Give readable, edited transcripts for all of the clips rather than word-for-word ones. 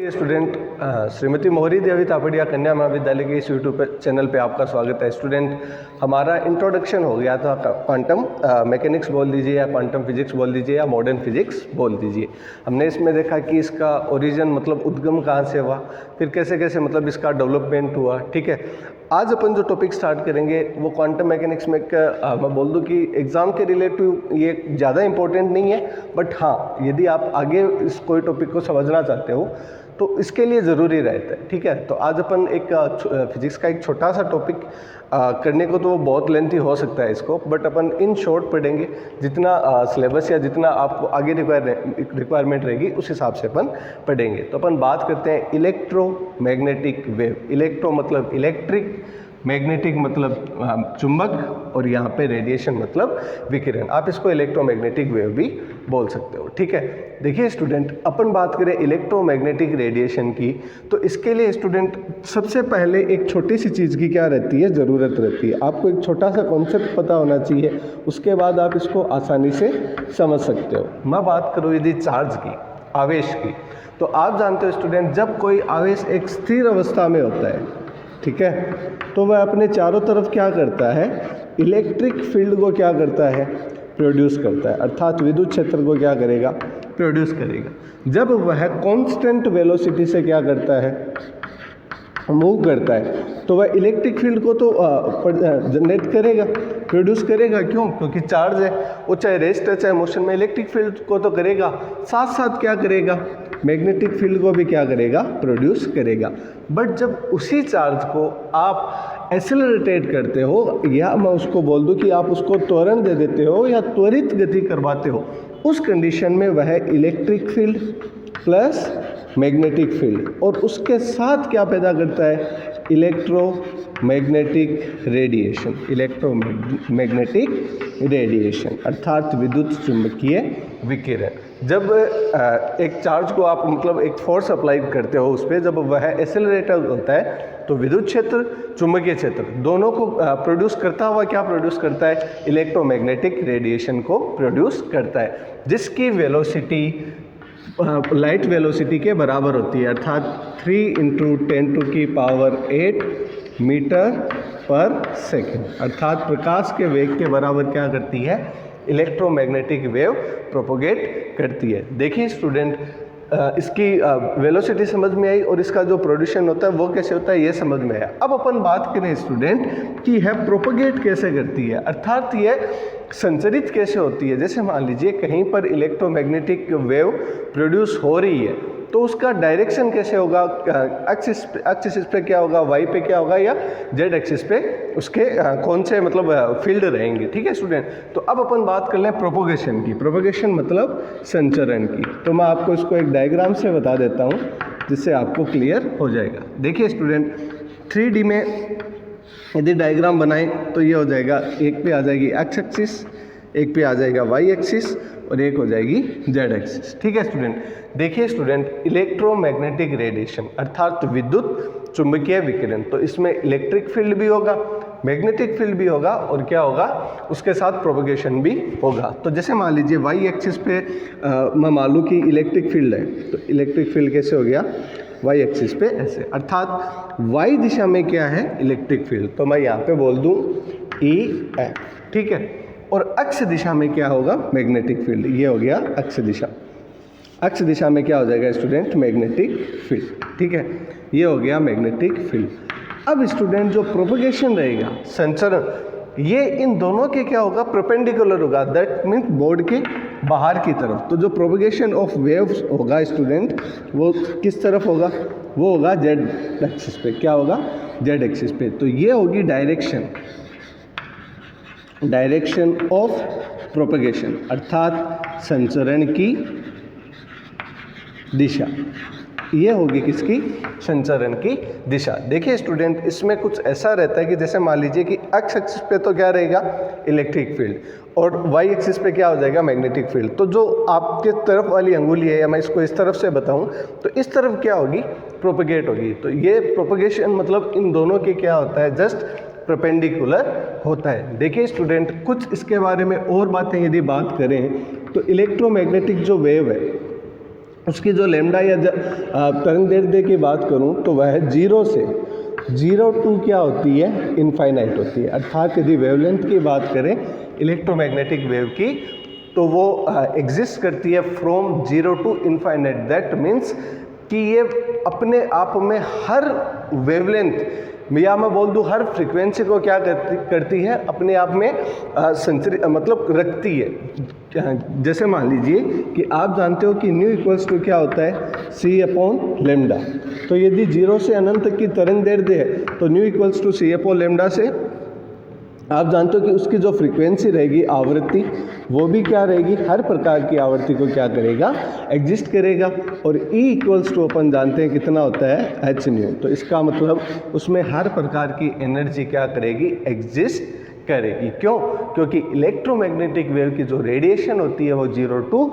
Dear student, Shrimati मोहरी देवी तापड़िया कन्या महाविद्यालय के इस यूट्यूब चैनल पे आपका स्वागत है। स्टूडेंट, हमारा इंट्रोडक्शन हो गया था क्वांटम मैकेनिक्स बोल दीजिए या क्वांटम फिजिक्स बोल दीजिए या मॉडर्न फिजिक्स बोल दीजिए। हमने इसमें देखा कि इसका ओरिजिन मतलब उद्गम कहाँ से हुआ, फिर कैसे कैसे मतलब इसका डेवलपमेंट हुआ। ठीक है, आज अपन जो टॉपिक स्टार्ट करेंगे वो क्वांटम मैकेनिक्स में मैं बोल दूं कि एग्ज़ाम के रिलेटिव ये ज़्यादा इंपॉर्टेंट नहीं है, बट हाँ यदि आप आगे इस कोई टॉपिक को समझना चाहते हो तो इसके लिए ज़रूरी रहता है। ठीक है, तो आज अपन एक फिजिक्स का एक छोटा सा टॉपिक करने को तो वो बहुत लेंथी हो सकता है इसको, बट अपन इन शॉर्ट पढ़ेंगे। जितना सिलेबस या जितना आपको आगे रिक्वायरमेंट रहेगी उस हिसाब से अपन पढ़ेंगे। तो अपन बात करते हैं इलेक्ट्रोमैग्नेटिक वेव। इलेक्ट्रो मतलब इलेक्ट्रिक, मैग्नेटिक मतलब चुंबक, और यहाँ पे रेडिएशन मतलब विकिरण। आप इसको इलेक्ट्रोमैग्नेटिक वेव भी बोल सकते हो। ठीक है, देखिए स्टूडेंट, अपन बात करें इलेक्ट्रोमैग्नेटिक रेडिएशन की, तो इसके लिए स्टूडेंट सबसे पहले एक छोटी सी चीज़ की क्या रहती है, ज़रूरत रहती है। आपको एक छोटा सा कॉन्सेप्ट पता होना चाहिए, उसके बाद आप इसको आसानी से समझ सकते हो। मैं बात करूँ यदि चार्ज की, आवेश की, तो आप जानते हो स्टूडेंट, जब कोई आवेश एक स्थिर अवस्था में होता है, ठीक है, तो वह अपने चारों तरफ क्या करता है, इलेक्ट्रिक फील्ड को क्या करता है, प्रोड्यूस करता है, अर्थात विद्युत क्षेत्र को क्या करेगा, प्रोड्यूस करेगा। जब वह कांस्टेंट वेलोसिटी से क्या करता है, मूव करता है, तो वह इलेक्ट्रिक फील्ड को तो जनरेट करेगा, प्रोड्यूस करेगा। क्यों? क्योंकि चार्ज है, वो चाहे रेस्ट है चाहे मोशन में, इलेक्ट्रिक फील्ड को तो करेगा, साथ साथ क्या करेगा, मैग्नेटिक फील्ड को भी क्या करेगा, प्रोड्यूस करेगा। बट जब उसी चार्ज को आप एक्सेलरेटेट करते हो, या मैं उसको बोल दूं कि आप उसको त्वरण दे देते हो या त्वरित गति करवाते हो, उस कंडीशन में वह electric field plus magnetic field और उसके साथ क्या पैदा करता है, इलेक्ट्रोमैग्नेटिक रेडिएशन। इलेक्ट्रोमैग्नेटिक रेडिएशन अर्थात विद्युत चुंबकीय विकिरण। जब एक चार्ज को आप मतलब एक फोर्स अप्लाई करते हो उस पर, जब वह एक्सेलरेटर होता है तो विद्युत क्षेत्र, चुंबकीय क्षेत्र दोनों को प्रोड्यूस करता हुआ क्या प्रोड्यूस करता है, इलेक्ट्रोमैग्नेटिक रेडिएशन को प्रोड्यूस करता है, जिसकी वेलोसिटी लाइट वेलोसिटी के बराबर होती है, अर्थात 3 × 10⁸ मीटर पर सेकेंड, अर्थात प्रकाश के वेग के बराबर क्या करती है, इलेक्ट्रोमैग्नेटिक वेव प्रोपोगेट करती है। देखिए स्टूडेंट, इसकी वेलोसिटी समझ में आई और इसका जो प्रोड्यूशन होता है वो कैसे होता है ये समझ में आया। अब अपन बात करें स्टूडेंट कि यह प्रोपोगेट कैसे करती है, अर्थात यह संचरित कैसे होती है। जैसे मान लीजिए कहीं पर इलेक्ट्रोमैग्नेटिक वेव प्रोड्यूस हो रही है, तो उसका डायरेक्शन कैसे होगा, एक्सिस पे क्या होगा, वाई पे क्या होगा, या जेड एक्सिस पे उसके कौन से मतलब फील्ड रहेंगे। ठीक है स्टूडेंट, तो अब अपन बात कर लें प्रोपोगेशन की। प्रोपोगेशन मतलब संचरण की। तो मैं आपको इसको एक डायग्राम से बता देता हूँ जिससे आपको क्लियर हो जाएगा। देखिए स्टूडेंट, 3D में यदि डायग्राम बनाएं तो ये हो जाएगा, एक पे आ जाएगी एक्स एक्सिस, एक पे आ जाएगा वाई एक्सिस और एक हो जाएगी जेड एक्सिस। ठीक है स्टूडेंट, देखिए स्टूडेंट, इलेक्ट्रोमैग्नेटिक रेडिएशन अर्थात विद्युत चुंबकीय विकिरण, तो इसमें इलेक्ट्रिक फील्ड भी होगा, मैग्नेटिक फील्ड भी होगा और क्या होगा, उसके साथ प्रोपोगेशन भी होगा। तो जैसे मान लीजिए वाई एक्सिस पे मैं मान लूँ कि इलेक्ट्रिक फील्ड है, तो इलेक्ट्रिक फील्ड कैसे हो गया, वाई एक्सिस पे ऐसे, अर्थात वाई दिशा में क्या है, इलेक्ट्रिक फील्ड, तो मैं यहाँ पे बोल दूँ ई एफ। ठीक है, और अक्ष दिशा में क्या होगा, मैग्नेटिक फील्ड, ये हो गया अक्ष दिशा। अक्ष दिशा में क्या हो जाएगा स्टूडेंट, मैग्नेटिक फील्ड। ठीक है, ये हो गया मैग्नेटिक फील्ड। अब स्टूडेंट जो प्रोपोगेशन रहेगा, संचरण, ये इन दोनों के क्या होगा, परपेंडिकुलर होगा, दैट मीन्स बोर्ड के बाहर की तरफ। तो जो प्रोपोगेशन ऑफ वेव्स होगा स्टूडेंट, वो किस तरफ होगा, वो होगा जेड एक्सिस पे। क्या होगा, जेड एक्सिस पे। तो ये होगी डायरेक्शन ऑफ प्रोपेगेशन अर्थात संचरण की दिशा। ये होगी किसकी, संचरण की दिशा। देखिए स्टूडेंट, इसमें कुछ ऐसा रहता है कि जैसे मान लीजिए कि एक्स एक्सिस पे तो क्या रहेगा, इलेक्ट्रिक फील्ड, और वाई एक्सिस पे क्या हो जाएगा, मैग्नेटिक फील्ड। तो जो आपके तरफ वाली अंगुली है, या मैं इसको इस तरफ से बताऊं, तो इस तरफ क्या होगी, प्रोपेगेट होगी। तो ये प्रोपेगेशन मतलब इन दोनों के क्या होता है, जस्ट परपेंडिकुलर होता है। देखिए स्टूडेंट, कुछ इसके बारे में और बातें यदि बात करें तो इलेक्ट्रोमैग्नेटिक जो वेव है उसकी जो लेमडा या तरंग दैर्ध्य की बात करूं तो वह 0 से 0 क्या होती है, इनफाइनाइट होती है। अर्थात यदि वेवलेंथ की बात करें इलेक्ट्रोमैग्नेटिक वेव की तो वो एग्जिस्ट करती है from 0 to infinite. That means कि ये अपने आप में हर वेवलेंथ या मैं बोल दूँ हर फ्रीक्वेंसी को क्या करती है, अपने आप में संचरित मतलब रखती है। जैसे मान लीजिए कि आप जानते हो कि न्यू इक्वल्स टू क्या होता है, सी अपॉन लेमडा। तो यदि 0 से अनंत तक की तरंग दैर्ध्य है तो nu equals to c upon lambda से आप जानते हो कि उसकी जो फ्रीक्वेंसी रहेगी, आवृत्ति, वो भी क्या रहेगी, हर प्रकार की आवृत्ति को क्या करेगा, एग्जिस्ट करेगा। और E इक्वल्स टू अपन जानते हैं कितना होता है, h न्यू। तो इसका मतलब उसमें हर प्रकार की एनर्जी क्या करेगी, एग्जिस्ट करेगी। क्यों? क्योंकि इलेक्ट्रोमैग्नेटिक वेव की जो रेडिएशन होती है वो 0 टू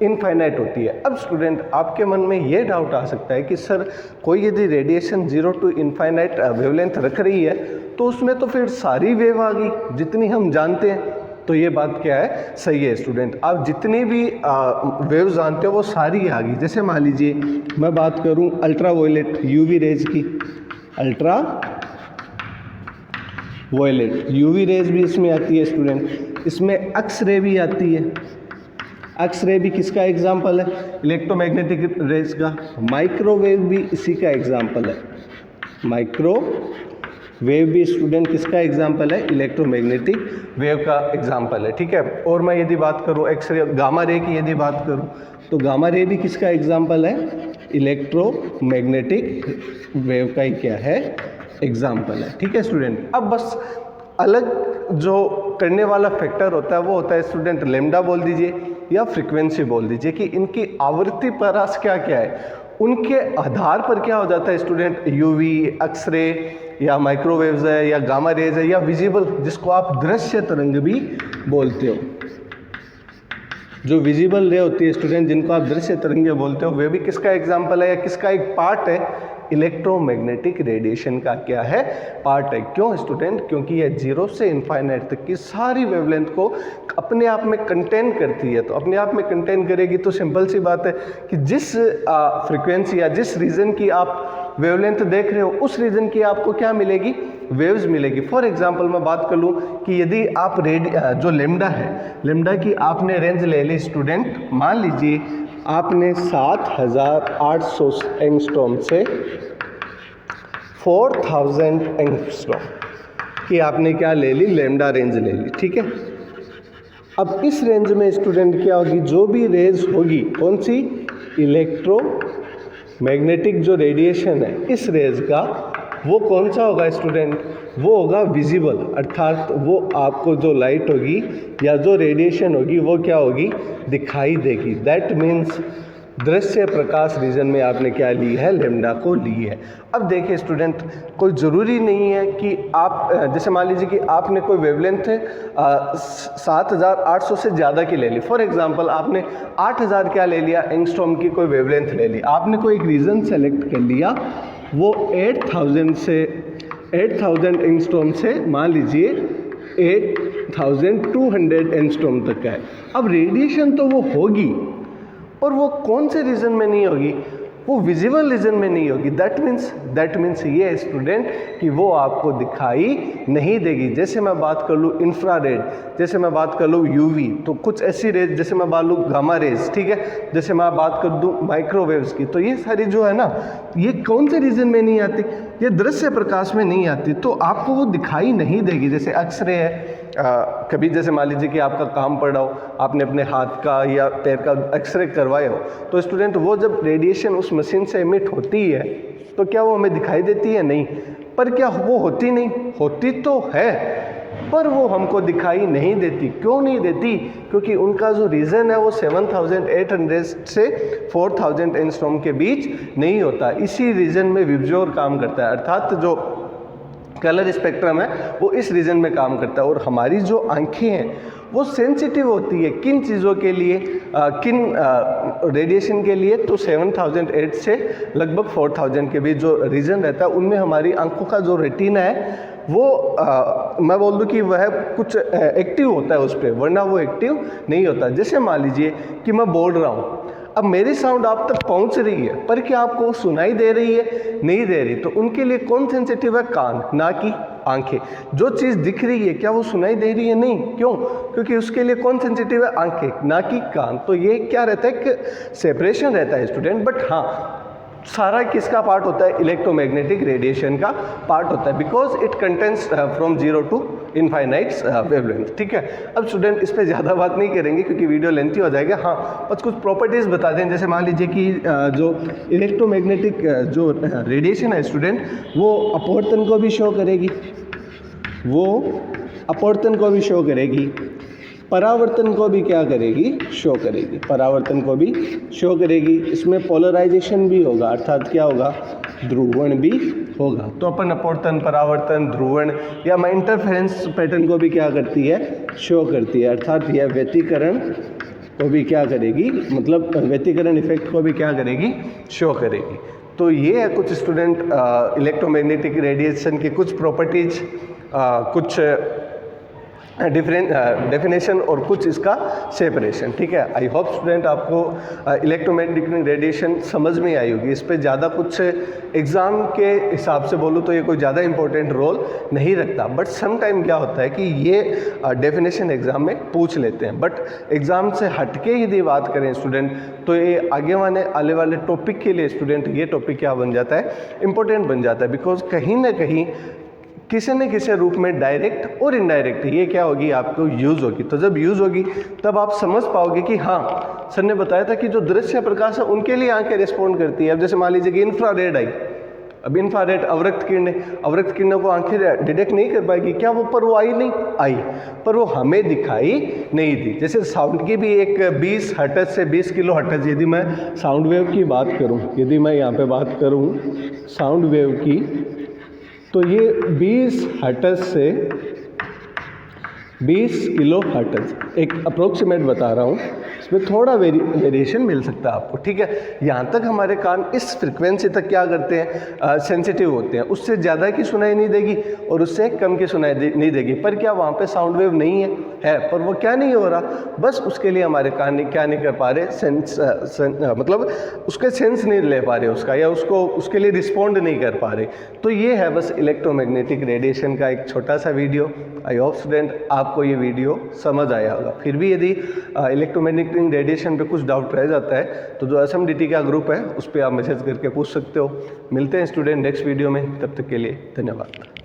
इनफाइनाइट होती है। अब स्टूडेंट आपके मन में ये डाउट आ सकता है कि सर कोई यदि रेडिएशन 0 टू इनफाइनाइट वेवलेंथ रख रही है तो उसमें तो फिर सारी वेव आ गई जितनी हम जानते हैं। तो ये बात क्या है, सही है स्टूडेंट, आप जितनी भी वेव जानते हो वो सारी आ गई। जैसे मान लीजिए मैं बात करूं अल्ट्रा वायलेट यूवी रेज की, अल्ट्रा वायलेट यूवी रेज भी इसमें आती है स्टूडेंट। इसमें एक्स रे भी आती है। एक्स रे भी किसका एग्जाम्पल है, इलेक्ट्रोमैग्नेटिक रेज का। माइक्रोवेव भी इसी का एग्जाम्पल है। माइक्रोवेव भी स्टूडेंट किसका एग्जाम्पल है, इलेक्ट्रोमैग्नेटिक वेव का एग्जाम्पल है। ठीक है। और मैं यदि बात करूँ एक्स रे, गामा रे की यदि बात करूँ तो गामा रे भी किसका एग्जाम्पल है, इलेक्ट्रोमैग्नेटिक वेव का ही क्या है, एग्जाम्पल है। ठीक है स्टूडेंट। अब बस अलग जो करने वाला फैक्टर होता है वो होता है स्टूडेंट लेमडा बोल दीजिए या फ्रीक्वेंसी बोल दीजिए कि इनकी आवृत्ति परास क्या क्या है, उनके आधार पर क्या हो जाता है स्टूडेंट, यूवी, एक्सरे या माइक्रोवेव्स है या गामा रेज है या विजिबल, जिसको आप दृश्य तरंग भी बोलते हो। जो विजिबल रे होती है स्टूडेंट, जिनको आप दृश्य तरंगे बोलते हो, वे भी किसका एग्जाम्पल है या किसका एक पार्ट है, इलेक्ट्रोमैग्नेटिक रेडिएशन का क्या है, पार्ट है। क्यों स्टूडेंट? क्योंकि यह 0 से इनफाइनाइट तक की सारी वेवलेंथ को अपने आप में कंटेन करती है। तो अपने आप में कंटेन करेगी तो सिंपल सी बात है कि जिस फ्रीक्वेंसी या जिस रीजन की आप वेवलेंथ देख रहे हो उस रीजन की आपको क्या मिलेगी, वेव्स मिलेगी। फॉर एग्जांपल मैं बात कर लूँ कि यदि आप जो लेमडा है, लेमडा की आपने रेंज ले ली स्टूडेंट, मान लीजिए आपने 7800 एंगस्ट्रॉम से 4000 एंगस्ट्रॉम की आपने क्या ले ली, लेमडा रेंज ले ली। ठीक है। अब इस रेंज में स्टूडेंट क्या होगी, जो भी रेज होगी, कौन सी, इलेक्ट्रोमैग्नेटिक जो रेडिएशन है इस रेज का, वो कौन सा होगा स्टूडेंट, वो होगा विजिबल। अर्थात वो आपको जो लाइट होगी या जो रेडिएशन होगी वो क्या होगी, दिखाई देगी। दैट मीन्स दृश्य प्रकाश रीजन में आपने क्या ली है, लेमडा को ली है। अब देखिए स्टूडेंट, कोई ज़रूरी नहीं है कि आप जैसे मान लीजिए कि आपने कोई वेवलेंथ 7800 से ज़्यादा की ले ली। फॉर एग्जांपल आपने 8000 क्या ले लिया, एंगस्ट्रॉम की कोई वेवलेंथ ले ली। आपने कोई एक रीजन सेलेक्ट कर लिया, वो 8000 एंगस्ट्रॉम से मान लीजिए 8200 एंगस्ट्रॉम तक का है। अब रेडिएशन तो वो होगी, और वो कौन से रीजन में नहीं होगी, वो विजिबल रीजन में नहीं होगी। दैट मीन्स ये स्टूडेंट कि वो आपको दिखाई नहीं देगी। जैसे मैं बात कर लूँ इंफ्रारेड, जैसे मैं बात कर लूँ यूवी, तो कुछ ऐसी रेज, जैसे मैं बात लूँ गामा रेज, ठीक है, जैसे मैं बात कर दूँ माइक्रोवेव्स की, तो ये सारी जो है ना, ये कौन से रीजन में नहीं आती, ये दृश्य प्रकाश में नहीं आती, तो आपको वो दिखाई नहीं देगी। जैसे एक्सरे है, कभी जैसे मान लीजिए कि आपका काम पड़ा हो, आपने अपने हाथ का या पैर का एक्सरे करवाया हो, तो स्टूडेंट वो जब रेडिएशन उस मशीन से एमिट होती है तो क्या वो हमें दिखाई देती है, नहीं। पर क्या वो होती नहीं, होती तो है, पर वो हमको दिखाई नहीं देती। क्यों नहीं देती? क्योंकि उनका जो रीज़न है वो 7800 से 4000 एंगस्ट्रॉम के बीच नहीं होता। इसी रीजन में विबज्योर काम करता है, अर्थात जो कलर स्पेक्ट्रम है वो इस रीजन में काम करता है। और हमारी जो आंखें हैं वो सेंसिटिव होती है किन चीज़ों के लिए, किन रेडिएशन के लिए, तो 7008 से लगभग 4000 के बीच जो रीजन रहता है उनमें हमारी आंखों का जो रेटिना है वो मैं बोल दूं कि वह कुछ एक्टिव होता है उस पर, वरना वो एक्टिव नहीं होता। जैसे मान लीजिए कि मैं बोल रहा हूँ, अब मेरी साउंड आप तक पहुंच रही है, पर क्या आपको वो सुनाई दे रही है? नहीं दे रही। तो उनके लिए कौन सेंसिटिव है? कान, ना कि आंखें। जो चीज़ दिख रही है क्या वो सुनाई दे रही है? नहीं। क्यों? क्योंकि उसके लिए कौन सेंसिटिव है? आंखें, ना कि कान। तो ये क्या रहता है? एक सेपरेशन रहता है स्टूडेंट। बट हाँ, सारा किसका पार्ट होता है? इलेक्ट्रोमैग्नेटिक रेडिएशन का पार्ट होता है, because it contains from 0 to infinite wavelength. ठीक है, अब स्टूडेंट इस पे ज़्यादा बात नहीं करेंगे क्योंकि वीडियो लेंथी हो जाएगा। हाँ, बस कुछ प्रॉपर्टीज़ बता दें। जैसे मान लीजिए कि जो इलेक्ट्रोमैग्नेटिक जो रेडिएशन है स्टूडेंट, वो अपवर्तन को भी शो करेगी, वो अपवर्तन को भी शो करेगी, परावर्तन को भी क्या करेगी? शो करेगी। परावर्तन को भी शो करेगी। इसमें पोलराइजेशन भी होगा, अर्थात क्या होगा? ध्रुवण भी होगा। तो अपन अपवर्तन, परावर्तन, ध्रुवण या इंटरफेरेंस पैटर्न को भी क्या करती है? शो करती है। अर्थात यह व्यतिकरण को भी क्या करेगी? मतलब व्यतिकरण इफेक्ट को भी क्या करेगी? शो करेगी। तो ये है कुछ स्टूडेंट इलेक्ट्रोमैग्नेटिक रेडिएशन की कुछ प्रॉपर्टीज, कुछ डेफिनेशन और कुछ इसका सेपरेशन। ठीक है, आई होप स्टूडेंट आपको इलेक्ट्रोमैग्नेटिक रेडिएशन समझ में आई होगी। इस पे ज़्यादा कुछ एग्ज़ाम के हिसाब से बोलूँ तो ये कोई ज़्यादा इंपॉर्टेंट रोल नहीं रखता, बट सम टाइम क्या होता है कि ये डेफिनेशन एग्ज़ाम में पूछ लेते हैं। बट एग्ज़ाम से हटके यदि बात करें स्टूडेंट, तो ये आगे आने वाले टॉपिक के लिए स्टूडेंट ये टॉपिक क्या बन जाता है? इंपॉर्टेंट बन जाता है, बिकॉज कहीं ना कहीं किसी न किसी रूप में डायरेक्ट और इनडायरेक्ट ये क्या होगी? आपको यूज़ होगी। तो जब यूज़ होगी तब आप समझ पाओगे कि हाँ, सर ने बताया था कि जो दृश्य प्रकाश है उनके लिए आंखें रिस्पॉन्ड करती है। अब जैसे मान लीजिए कि इंफ्रारेड आई, अब इंफ्रारेड अवरक्त किरणों को आंखें डिटेक्ट नहीं कर पाएगी क्या? वो पर वो आई नहीं आई, पर वो हमें दिखाई नहीं दी। जैसे साउंड की भी एक 20 हर्ट्ज से 20 किलो हर्ट्ज, यदि मैं साउंड वेव की बात करूँ, यदि मैं यहाँ पे बात करूँ साउंड वेव की, तो ये 20 हर्ट्ज से 20 किलो हर्ट्ज, एक अप्रोक्सीमेट बता रहा हूँ, इसमें थोड़ा वेरिएशन मिल सकता है आपको। ठीक है, यहाँ तक हमारे कान इस फ्रिक्वेंसी तक क्या करते हैं? सेंसिटिव होते हैं। उससे ज़्यादा की सुनाई नहीं देगी और उससे कम की सुनाई नहीं देगी। पर क्या वहाँ पे साउंड वेव नहीं है, पर वो क्या नहीं हो रहा? बस उसके लिए हमारे कान क्या नहीं कर पा रहे? मतलब उसके सेंस नहीं ले पा रहे उसका, या उसको उसके लिए रिस्पॉन्ड नहीं कर पा रहे। तो ये है बस इलेक्ट्रोमैग्नेटिक रेडिएशन का एक छोटा सा वीडियो। आई होप स्टूडेंट आपको ये वीडियो समझ आया होगा। फिर भी यदि इलेक्ट्रोमैग्नेटिक रेडिएशन पे कुछ डाउट रह जाता है तो जो SMDT का ग्रुप है उस पर आप मैसेज करके पूछ सकते हो। मिलते हैं स्टूडेंट नेक्स्ट वीडियो में, तब तक के लिए धन्यवाद।